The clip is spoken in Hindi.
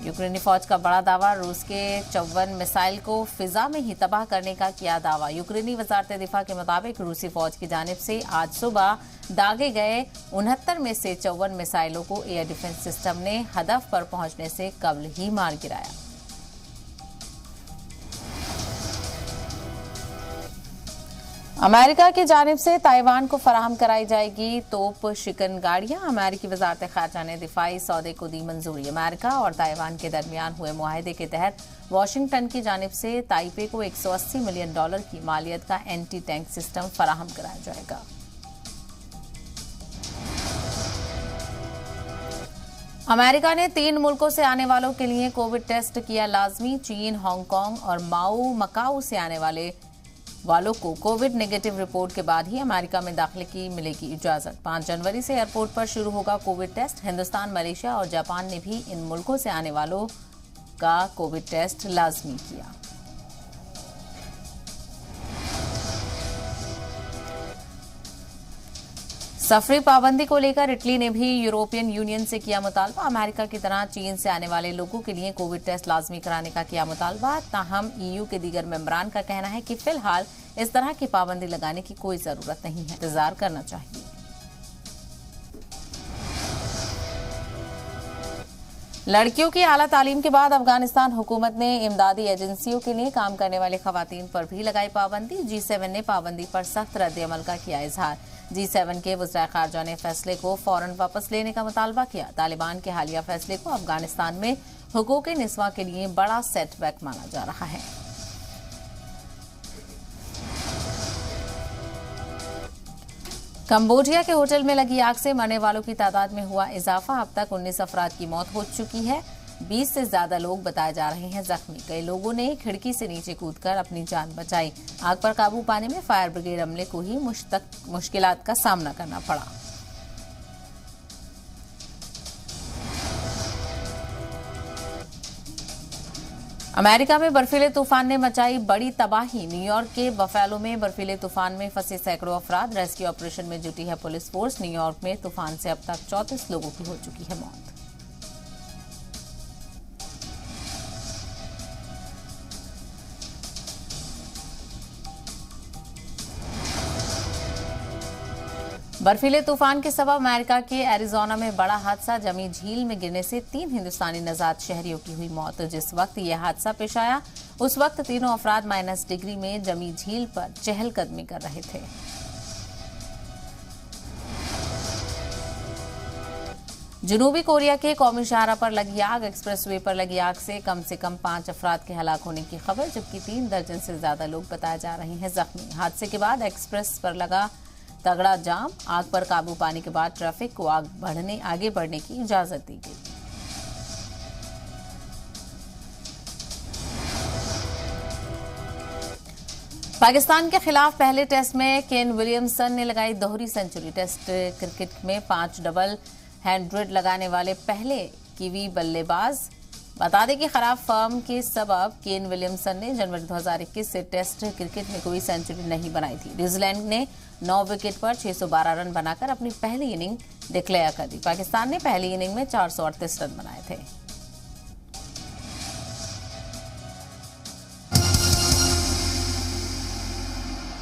यूक्रेनी फौज का बड़ा दावा, रूस के 54 मिसाइल को फिजा में ही तबाह करने का किया दावा। यूक्रेनी वजारत दिफा के मुताबिक रूसी फौज की जानिब से आज सुबह दागे गए 69 में से 54 मिसाइलों को एयर डिफेंस सिस्टम ने हदफ पर पहुंचने से कबल ही मार गिराया। अमेरिका की जानिब से ताइवान को फराहम कराई जाएगी तोप शिकन गाड़ियां। अमेरिकी वजारत खारजा ने दिफाई सौदे को दी मंजूरी। अमेरिका और ताइवान के दरमियान हुए मुआहदे के तहत वाशिंगटन की जानिब से ताइपे को $180 मिलियन की मालियत का एंटी टैंक सिस्टम फराहम कराया जाएगा। अमेरिका ने 3 मुल्कों से आने वालों के लिए कोविड टेस्ट किया लाजमी। चीन, हांगकांग और मकाऊ से आने वालों को कोविड नेगेटिव रिपोर्ट के बाद ही अमेरिका में दाखिले की मिलेगी इजाजत। 5 जनवरी से एयरपोर्ट पर शुरू होगा कोविड टेस्ट। हिंदुस्तान, मलेशिया और जापान ने भी इन मुल्कों से आने वालों का कोविड टेस्ट लाजमी किया। सफरी पाबंदी को लेकर इटली ने भी यूरोपियन यूनियन से किया मुतालबा। अमेरिका की तरह चीन से आने वाले लोगों के लिए कोविड टेस्ट लाजमी कराने का किया मुतालबा। ताहम ईयू के दीगर मेंबरान का कहना है कि फिलहाल इस तरह की पाबंदी लगाने की कोई जरूरत नहीं है, इंतजार करना चाहिए। लड़कियों की आला तालीम के बाद अफगानिस्तान हुकूमत ने इमदादी एजेंसियों के लिए काम करने वाली खवातीन पर भी लगाई पाबंदी। G7 ने पाबंदी पर सख्त रद्द-ए-अमल का किया इजहार। G7 के वज़ीर ख़ारजा ने फैसले को फौरन वापस लेने का मुतालबा किया। तालिबान के हालिया फैसले को अफगानिस्तान में हुकूक़ निस्वा के लिए बड़ा सेटबैक माना जा रहा है। कंबोडिया के होटल में लगी आग से मरने वालों की तादाद में हुआ इजाफा। अब तक 19 अफराद की मौत हो चुकी है। 20 से ज्यादा लोग बताए जा रहे हैं जख्मी। कई लोगों ने खिड़की से नीचे कूदकर अपनी जान बचाई। आग पर काबू पाने में फायर ब्रिगेड अमले को ही मुश्किलात का सामना करना पड़ा। अमेरिका में बर्फीले तूफान ने मचाई बड़ी तबाही। न्यूयॉर्क के बफेलो में बर्फीले तूफान में फंसे सैकड़ों अफराद। रेस्क्यू ऑपरेशन में जुटी है पुलिस फोर्स। न्यूयॉर्क में तूफान से अब तक 34 लोगों की हो चुकी है मौत। बर्फीले तूफान के सबब अमेरिका के एरिजोना में बड़ा हादसा। जमी झील में गिरने से 3 हिंदुस्तानी नजात शहरियों की हुई मौत। जिस वक्त यह हादसा पेश आया उस वक्त तीनों अफराद माइनस डिग्री में जमी झील पर चहलकदमी कर रहे थे। जनूबी कोरिया के कौमी शाहरा पर लगी आग। एक्सप्रेसवे पर लगी आग से कम 5 अफराद के हलाक होने की खबर, जबकि 3 दर्जन से ज्यादा लोग बताए जा रहे हैं जख्मी। हादसे के बाद एक्सप्रेस पर लगा तगड़ा जाम। आग पर काबू पाने के बाद ट्रैफिक को आगे बढ़ने की इजाजत दी गई। पाकिस्तान के खिलाफ पहले टेस्ट में केन विलियमसन ने लगाई दोहरी सेंचुरी। टेस्ट क्रिकेट में 5 डबल हैंड्रेड लगाने वाले पहले कीवी बल्लेबाज। बता दें कि खराब फॉर्म के सबब केन विलियमसन ने जनवरी 2021 से टेस्ट क्रिकेट में कोई सेंचुरी नहीं बनाई थी। न्यूजीलैंड ने 9 विकेट पर 612 रन बनाकर अपनी पहली इनिंग डिक्लेयर कर दी। पाकिस्तान ने पहली इनिंग में 438 रन बनाए थे।